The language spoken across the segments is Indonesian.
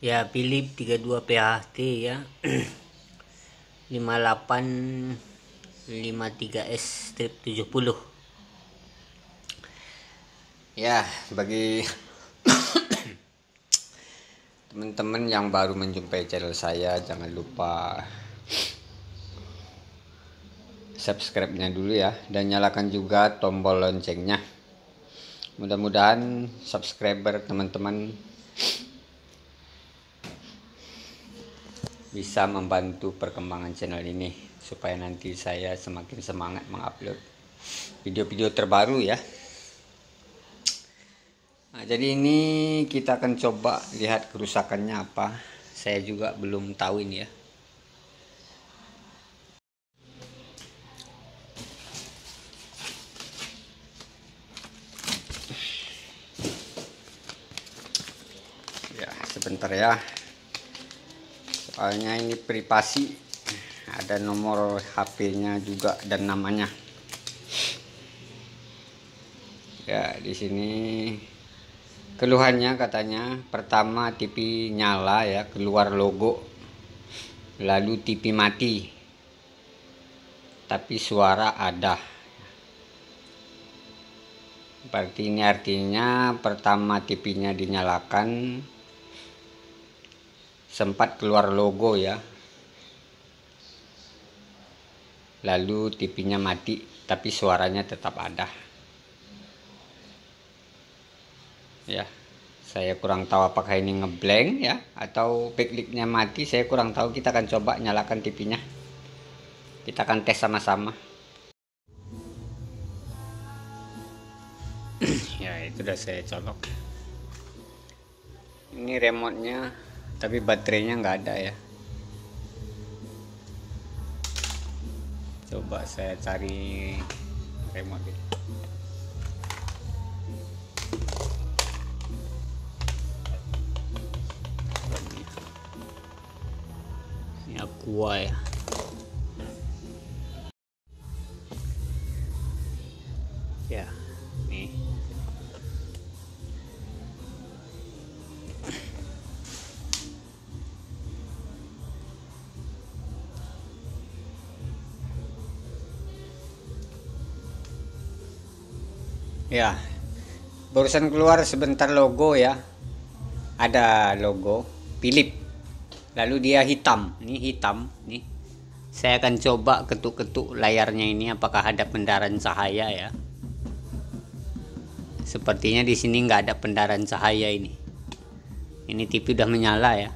Ya, Philips 32 PHT ya. 5853S strip 70. Ya, bagi teman-teman yang baru menjumpai channel saya, jangan lupa subscribe-nya dulu ya, dan nyalakan juga tombol loncengnya. Mudah-mudahan subscriber teman-teman bisa membantu perkembangan channel ini, supaya nanti saya semakin semangat mengupload video-video terbaru ya. Nah, jadi ini kita akan coba lihat kerusakannya apa. Saya juga belum tahu ini ya. Ya, sebentar ya. Soalnya ini privasi, ada nomor HP-nya juga dan namanya. Ya, di sini keluhannya katanya pertama TV nyala ya, keluar logo, lalu TV mati, tapi suara ada. Berarti ini artinya pertama TV-nya dinyalakan sempat keluar logo ya, lalu TV-nya mati tapi suaranya tetap ada ya. Saya kurang tahu apakah ini ngeblank ya atau backlight-nya mati, saya kurang tahu. Kita akan coba nyalakan TV-nya, kita akan tes sama-sama. Ya, itu udah saya colok. Ini remote-nya, tapi baterainya nggak ada ya. Coba saya cari remote. Ini Aqua ya. Ya, nih. Ya, barusan keluar sebentar logo ya. Ada logo Philips. Lalu dia hitam. Ini hitam nih. Saya akan coba ketuk-ketuk layarnya ini apakah ada pendaran cahaya ya. Sepertinya di sini nggak ada pendaran cahaya ini. Ini TV udah menyala ya.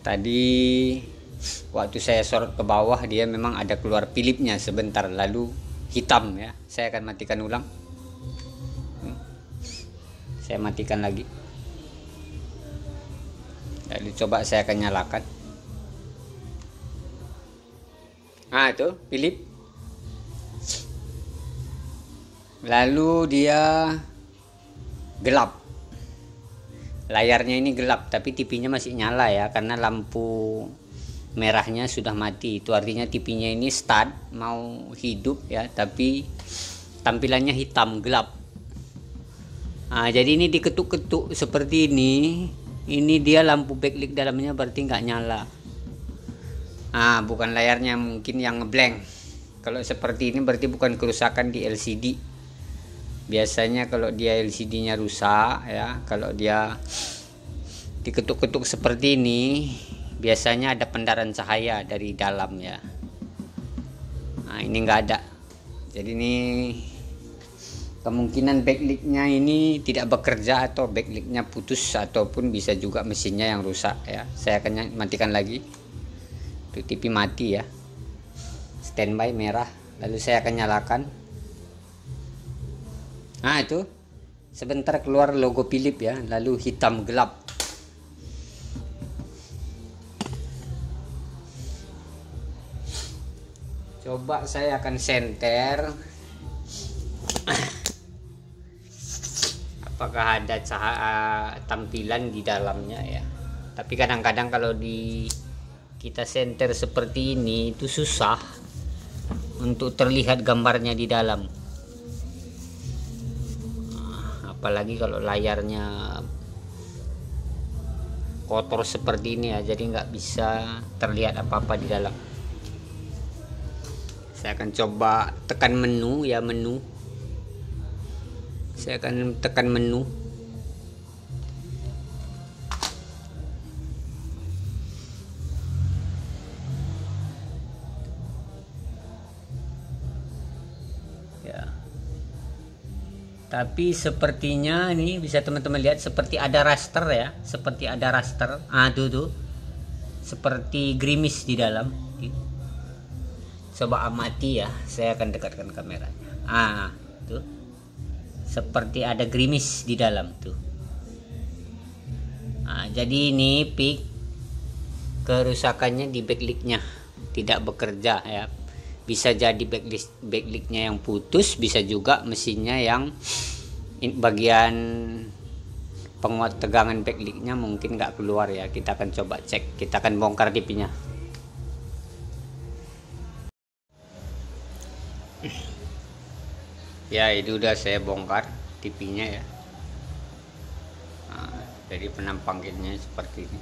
Tadi waktu saya sorot ke bawah dia memang ada keluar Philips-nya sebentar, lalu hitam ya. Saya akan matikan ulang. Saya matikan lagi. Lalu coba saya akan nyalakan. Nah, itu Philips. Lalu dia gelap. Layarnya ini gelap, tapi TV-nya masih nyala ya, karena lampu merahnya sudah mati. Itu artinya TV-nya ini start mau hidup ya, tapi tampilannya hitam gelap. Nah, jadi ini diketuk-ketuk seperti ini. Ini dia lampu backlight dalamnya berarti nggak nyala. Bukan layarnya mungkin yang ngeblank. Kalau seperti ini berarti bukan kerusakan di LCD. Biasanya kalau dia LCD-nya rusak ya, kalau dia diketuk-ketuk seperti ini, biasanya ada pendaran cahaya dari dalam ya. Nah, ini nggak ada. Jadi ini kemungkinan backlight-nya ini tidak bekerja, atau backlight-nya putus, ataupun bisa juga mesinnya yang rusak ya. Saya akan matikan lagi. Itu TV mati ya. Standby merah. Lalu saya akan nyalakan. Nah, itu sebentar keluar logo Philips ya, lalu hitam gelap. Coba saya akan senter. Apakah ada cahaya tampilan di dalamnya ya. Tapi kadang-kadang kalau kita senter seperti ini itu susah untuk terlihat gambarnya di dalam. apalagi kalau layarnya kotor seperti ini ya, jadi nggak bisa terlihat apa-apa di dalam. Saya akan coba tekan menu ya, saya akan tekan menu. Ya. Tapi sepertinya ini bisa teman-teman lihat seperti ada raster ya, seperti ada raster. Tuh. Seperti gerimis di dalam. Coba amati ya, saya akan dekatkan kameranya. Tuh. Seperti ada gerimis di dalam tuh. Jadi ini peak kerusakannya di backlight-nya tidak bekerja ya. Bisa jadi backlight-nya yang putus, bisa juga mesinnya yang bagian penguat tegangan backlight-nya mungkin nggak keluar ya. Kita akan coba cek, kita akan bongkar TV-nya. Ya, itu udah saya bongkar TV-nya ya. Jadi penampakannya seperti ini.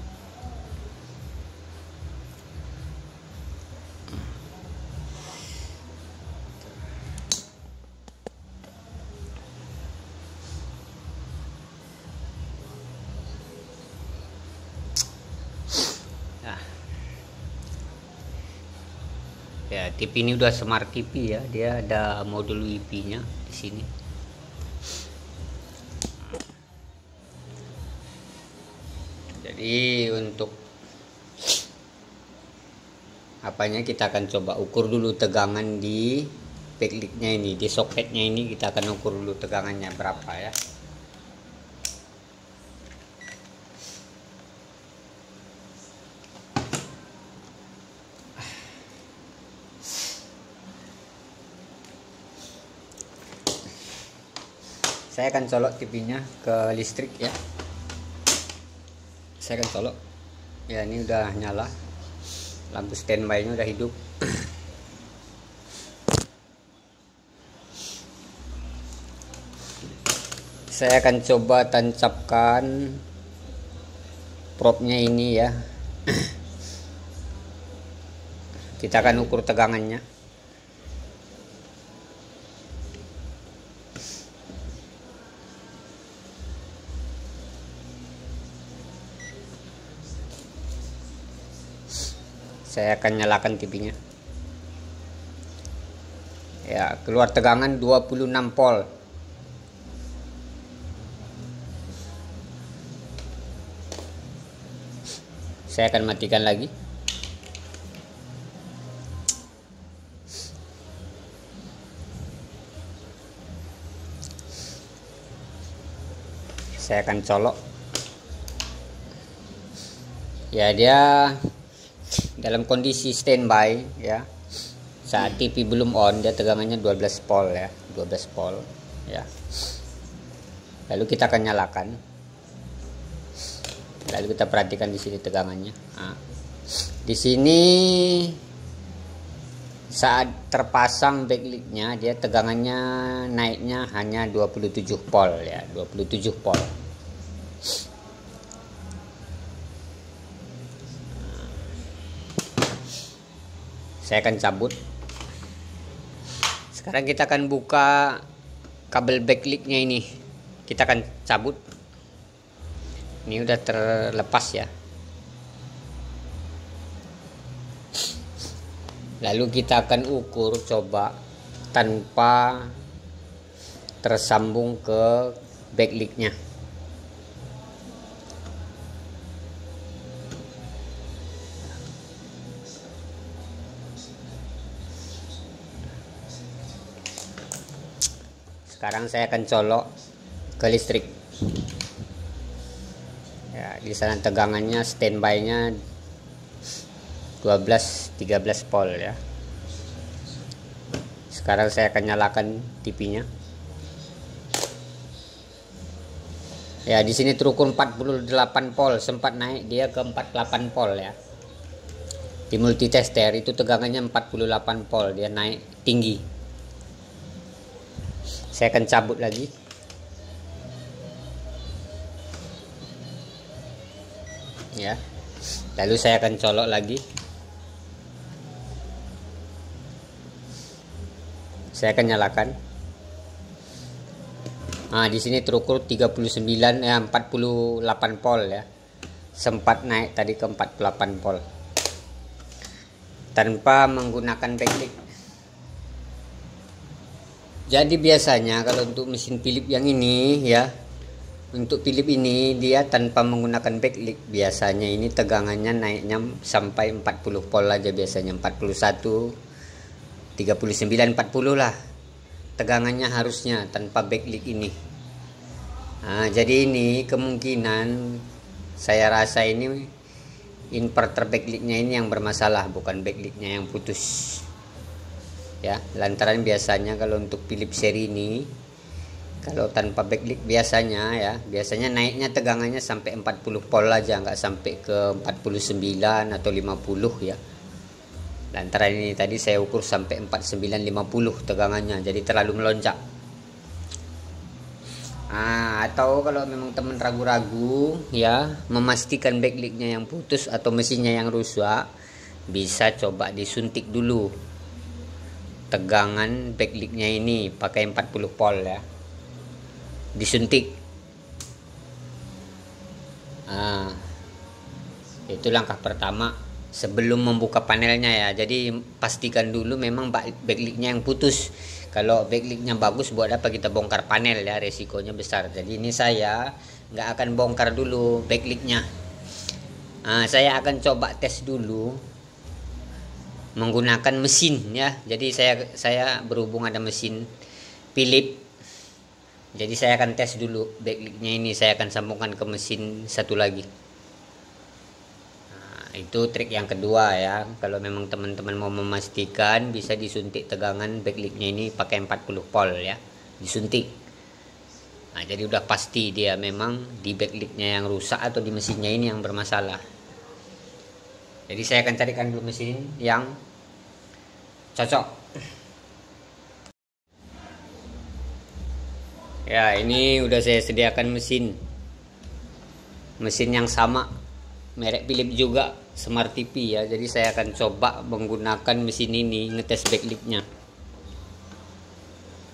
Ya, TV ini udah smart TV ya, dia ada modul WiFi-nya di sini. Jadi untuk apanya kita akan coba ukur dulu tegangan di backlight-nya ini, di soketnya ini kita akan ukur dulu tegangannya berapa ya. Saya akan colok TV-nya ke listrik ya. Saya akan colok. Ya, ini udah nyala. Lampu standby-nya udah hidup. Saya akan coba tancapkan probe-nya ini ya. Kita akan ukur tegangannya. Saya akan nyalakan TV-nya. Ya, keluar tegangan 26 volt. Saya akan matikan lagi. Saya akan colok. Ya, dia dalam kondisi standby ya. Saat TV belum on dia tegangannya 12 volt ya, 12 volt ya. Lalu kita akan nyalakan. Lalu kita perhatikan di sini tegangannya. Di sini saat terpasang backlight-nya dia tegangannya naiknya hanya 27 volt ya, 27 volt. Saya akan cabut. Sekarang kita akan buka kabel backlight-nya ini. Kita akan cabut. Ini udah terlepas ya. Lalu kita akan ukur coba tanpa tersambung ke backlight-nya. Sekarang saya akan colok ke listrik. Ya, di sana tegangannya standby-nya 12-13 volt ya. Sekarang saya akan nyalakan TV-nya. Ya, di sini terukur 48 volt, sempat naik dia ke 48 volt ya. Di multitester itu tegangannya 48 volt, dia naik tinggi. Saya akan cabut lagi. ya. Lalu saya akan colok lagi. Saya akan nyalakan. Nah, di sini terukur 48 volt ya. Sempat naik tadi ke 48 volt. Tanpa menggunakan backlight. Jadi biasanya kalau untuk mesin Philips yang ini ya, untuk Philips ini dia tanpa menggunakan backlight, biasanya ini tegangannya naiknya sampai 40 volt aja, biasanya 41, 39, 40 lah tegangannya harusnya tanpa backlight ini. Nah, jadi ini kemungkinan saya rasa ini inverter backlightnya ini yang bermasalah, bukan backlightnya yang putus ya. Lantaran biasanya kalau untuk Philips seri ini kalau tanpa backlight biasanya naiknya tegangannya sampai 40 volt aja, nggak sampai ke 49 atau 50 ya. Lantaran ini tadi saya ukur sampai 49-50 tegangannya, jadi terlalu melonjak. Atau kalau memang teman ragu-ragu ya, memastikan backlightnya yang putus atau mesinnya yang rusak, bisa coba disuntik dulu tegangan backlightnya ini pakai 40 volt ya, disuntik. Itu langkah pertama sebelum membuka panelnya ya. Jadi pastikan dulu memang backlightnya yang putus. Kalau backlightnya bagus, buat apa kita bongkar panel ya, resikonya besar. Jadi ini saya nggak akan bongkar dulu backlightnya. Saya akan coba tes dulu menggunakan mesin ya. Jadi saya berhubung ada mesin Philips, jadi saya akan tes dulu backlightnya ini. Saya akan sambungkan ke mesin satu lagi. Itu trik yang kedua ya. Kalau memang teman-teman mau memastikan, bisa disuntik tegangan backlightnya ini pakai 40 volt ya, disuntik. Jadi udah pasti dia memang di backlightnya yang rusak atau di mesinnya ini yang bermasalah. Jadi saya akan carikan dulu mesin yang cocok. Ya, ini udah saya sediakan mesin yang sama, merek Philips juga, Smart TV ya. Jadi saya akan coba menggunakan mesin ini ngetes backlightnya.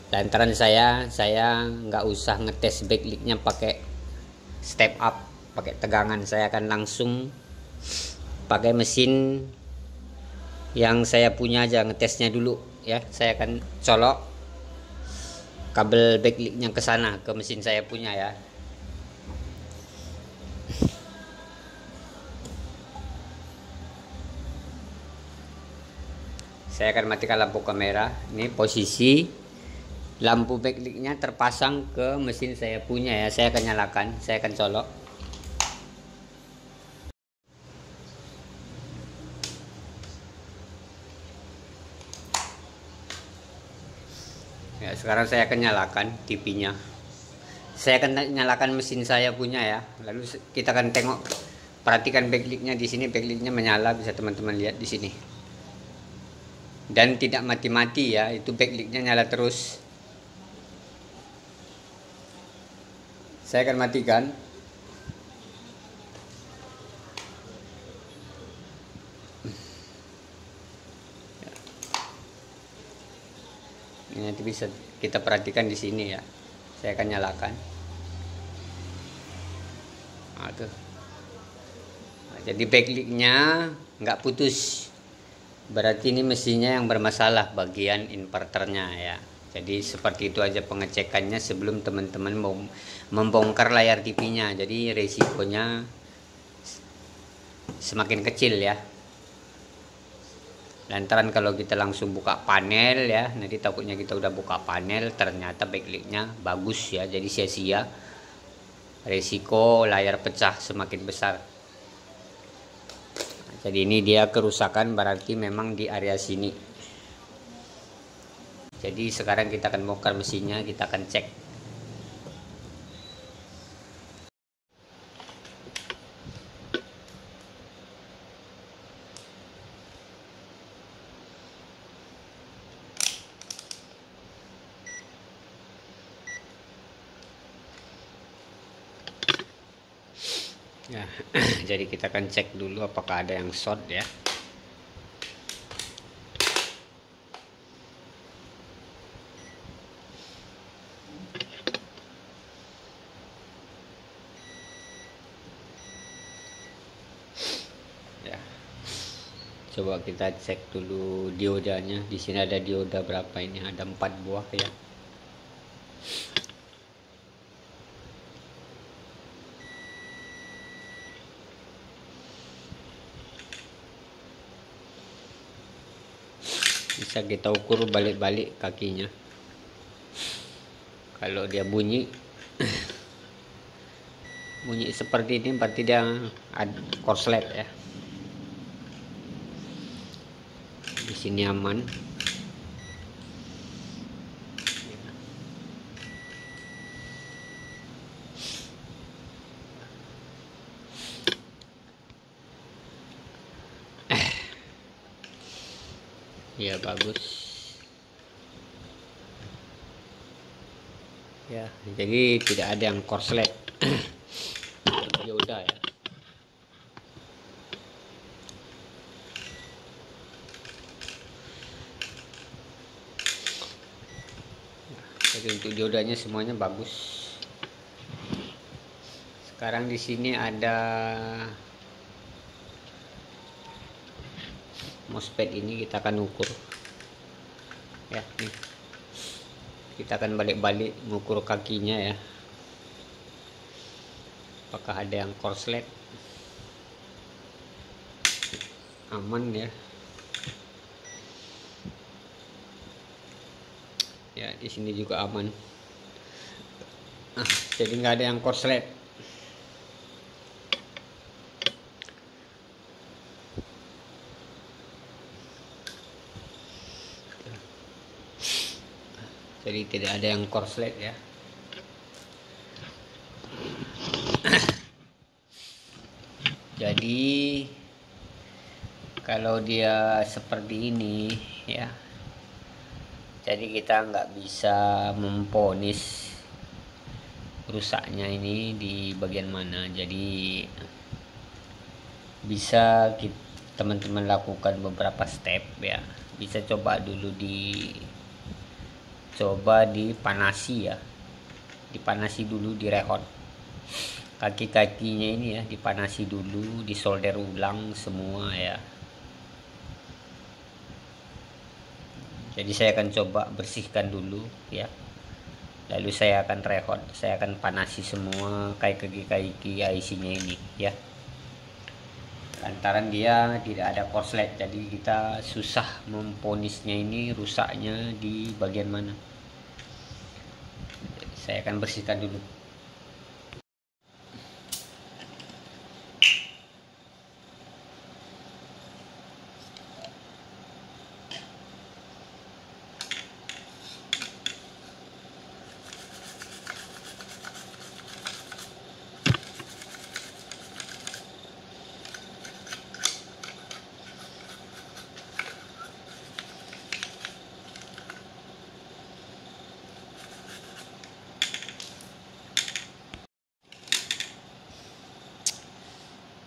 Lantaran saya nggak usah ngetes backlightnya pakai step up, pakai tegangan. Saya akan langsung pakai mesin yang saya punya aja, ngetesnya dulu ya. Saya akan colok kabel backlightnya ke sana, ke mesin saya punya ya. Saya akan matikan lampu kamera. Ini posisi lampu backlightnya terpasang ke mesin saya punya ya. Saya akan nyalakan, saya akan colok. Ya, sekarang saya akan nyalakan TV-nya. Saya akan nyalakan mesin saya punya ya. Lalu kita akan tengok, perhatikan backlightnya di sini. Backlightnya menyala, bisa teman-teman lihat di sini. Dan tidak mati-mati ya, itu backlightnya nyala terus. Saya akan matikan. Ini nanti bisa kita perhatikan di sini ya. Saya akan nyalakan. Jadi backlightnya nggak putus. Berarti ini mesinnya yang bermasalah, bagian inverternya ya. Jadi seperti itu aja pengecekannya sebelum teman-teman mau membongkar layar TV-nya. Jadi resikonya semakin kecil ya. Lantaran kalau kita langsung buka panel ya, nanti takutnya kita udah buka panel ternyata backlightnya bagus ya, jadi sia-sia. Resiko layar pecah semakin besar. Jadi ini dia kerusakan, berarti memang di area sini. Jadi sekarang kita akan bongkar mesinnya, kita akan cek. Ya. Jadi kita akan cek dulu apakah ada yang short ya. Ya. Coba kita cek dulu diodanya. Di sini ada dioda berapa ini? Ada 4 buah ya. Bisa kita ukur balik-balik kakinya. Kalau dia bunyi seperti ini berarti dia ada korslet ya. Di sini aman. Ya bagus. Ya, jadi tidak ada yang korslet. Dioda ya. Jadi untuk diodanya semuanya bagus. Sekarang di sini ada MOSFET ini kita akan ukur. Ya, nih. Kita akan balik-balik mengukur kakinya ya. Apakah ada yang korslet? Aman ya. Ya, di sini juga aman. Jadi nggak ada yang korslet. Jadi tidak ada yang korslet ya. Jadi kalau dia seperti ini ya, jadi kita nggak bisa memvonis rusaknya ini di bagian mana. Jadi bisa teman-teman lakukan beberapa step ya. Bisa coba dulu dipanasi ya, dipanasi dulu, direhot kaki-kakinya ini ya, dipanasi dulu, disolder ulang semua ya. Jadi saya akan coba bersihkan dulu ya, lalu saya akan rehot, saya akan panasi semua kaki-kaki IC-nya ini ya. Lantaran dia tidak ada korslet, jadi kita susah memponisnya ini rusaknya di bagian mana. Jadi saya akan bersihkan dulu.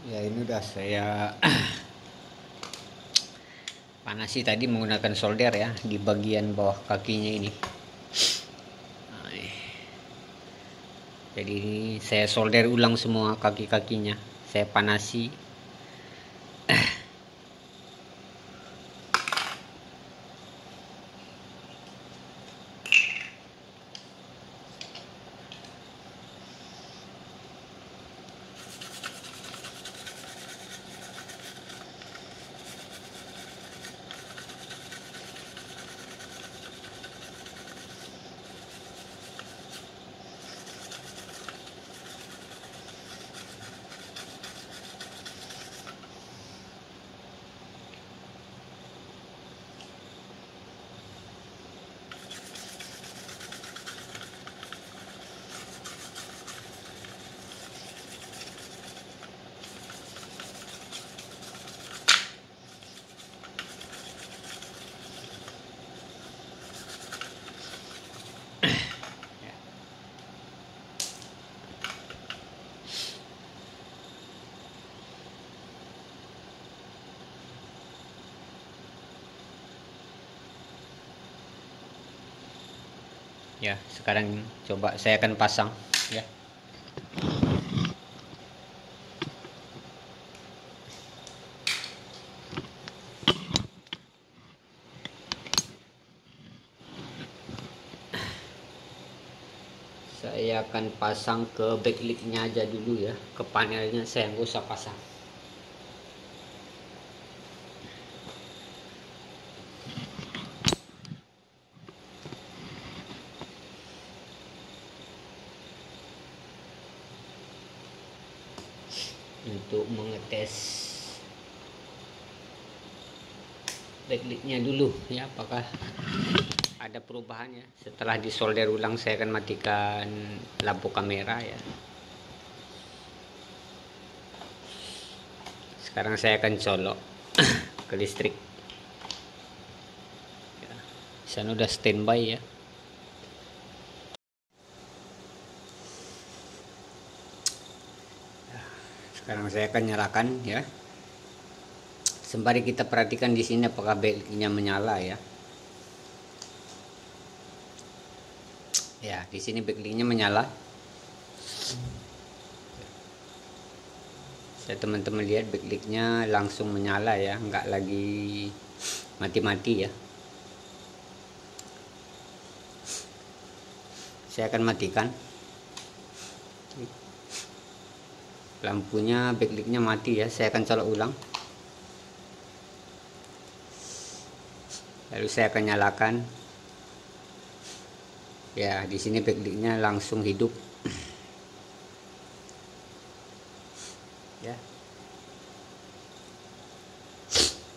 Ya, ini udah saya panasi tadi menggunakan solder ya di bagian bawah kakinya ini. Jadi ini saya solder ulang semua kaki-kakinya, saya panasi. Ya, sekarang coba saya akan pasang ya. Saya akan pasang ke backlightnya aja dulu ya, ke panelnya saya nggak usah pasang. Untuk mengetes backlightnya dulu ya, apakah ada perubahannya. Setelah disolder ulang saya akan matikan lampu kamera ya. Sekarang saya akan colok ke listrik ya. Sana udah standby ya. Sekarang saya akan nyalakan ya. Sembari kita perhatikan di sini apakah backlightnya menyala ya. Ya, di sini backlightnya menyala. Saya teman-teman lihat backlightnya langsung menyala ya, nggak lagi mati-mati ya. Saya akan matikan. Lampunya backlightnya mati ya, saya akan colok ulang. Lalu saya akan nyalakan. Ya, di sini backlightnya langsung hidup. Ya.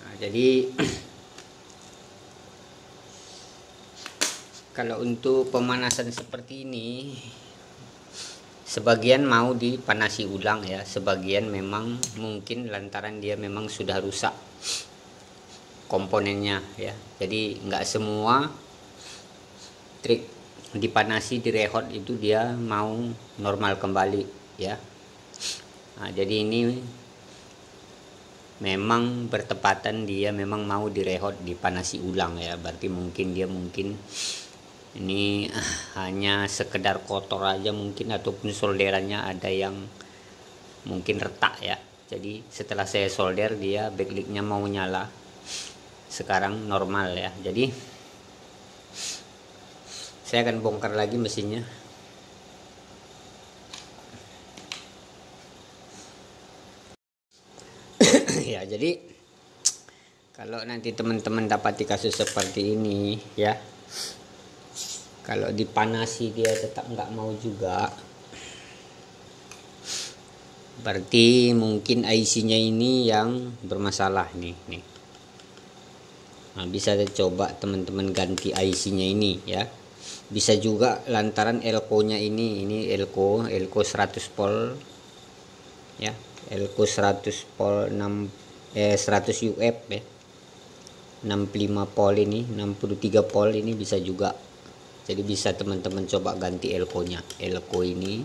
Nah, jadi kalau untuk pemanasan seperti ini, sebagian mau dipanasi ulang ya, sebagian memang mungkin lantaran dia memang sudah rusak komponennya ya. Jadi nggak semua trik dipanasi direhot itu dia mau normal kembali ya. Nah, jadi ini memang bertepatan dia memang mau direhot dipanasi ulang ya, berarti mungkin dia ini hanya sekedar kotor aja mungkin, ataupun solderannya ada yang mungkin retak ya. Jadi setelah saya solder dia backlightnya mau nyala, sekarang normal ya. Jadi saya akan bongkar lagi mesinnya. Ya, jadi kalau nanti teman-teman dapati kasus seperti ini ya, kalau dipanasi dia tetap nggak mau juga, berarti mungkin IC-nya ini yang bermasalah nih. Nah, bisa coba teman-teman ganti IC-nya ini ya. Bisa juga lantaran elko-nya ini elko 100 volt ya, elko 100 volt 100 UF ya. 65 volt ini, 63 volt ini bisa juga. Jadi bisa teman-teman coba ganti elko-nya. Elko ini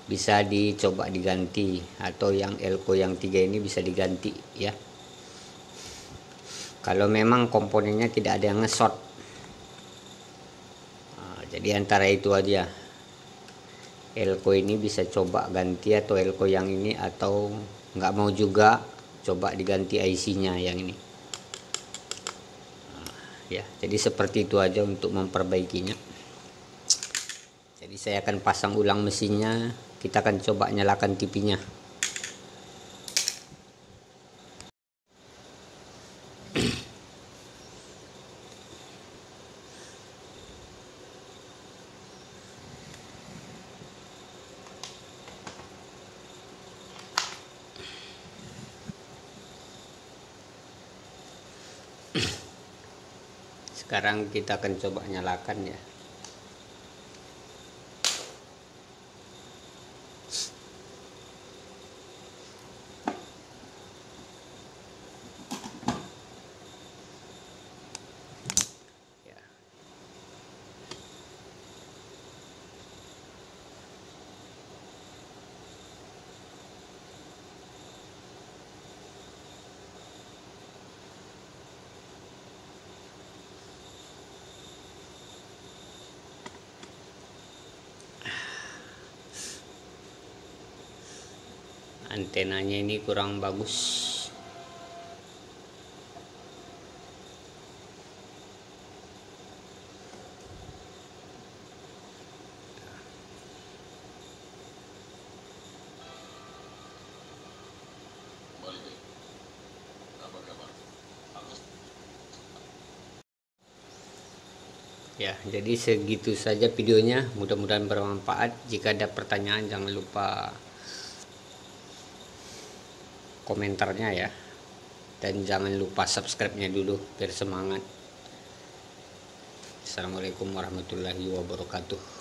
bisa dicoba diganti, atau yang elko yang 3 ini bisa diganti ya. Kalau memang komponennya tidak ada yang nge-short. Nah, jadi antara itu aja. Elko ini bisa coba ganti, atau elko yang ini, atau nggak mau juga coba diganti IC-nya yang ini. Nah, ya, jadi seperti itu aja untuk memperbaikinya. Jadi saya akan pasang ulang mesinnya, kita akan coba nyalakan TV-nya. Sekarang kita akan coba nyalakan ya. antenanya ini kurang bagus. Ya, jadi segitu saja videonya. Mudah-mudahan bermanfaat. Jika ada pertanyaan jangan lupa komentarnya ya. Dan jangan lupa subscribe-nya dulu biar semangat. Assalamualaikum warahmatullahi wabarakatuh.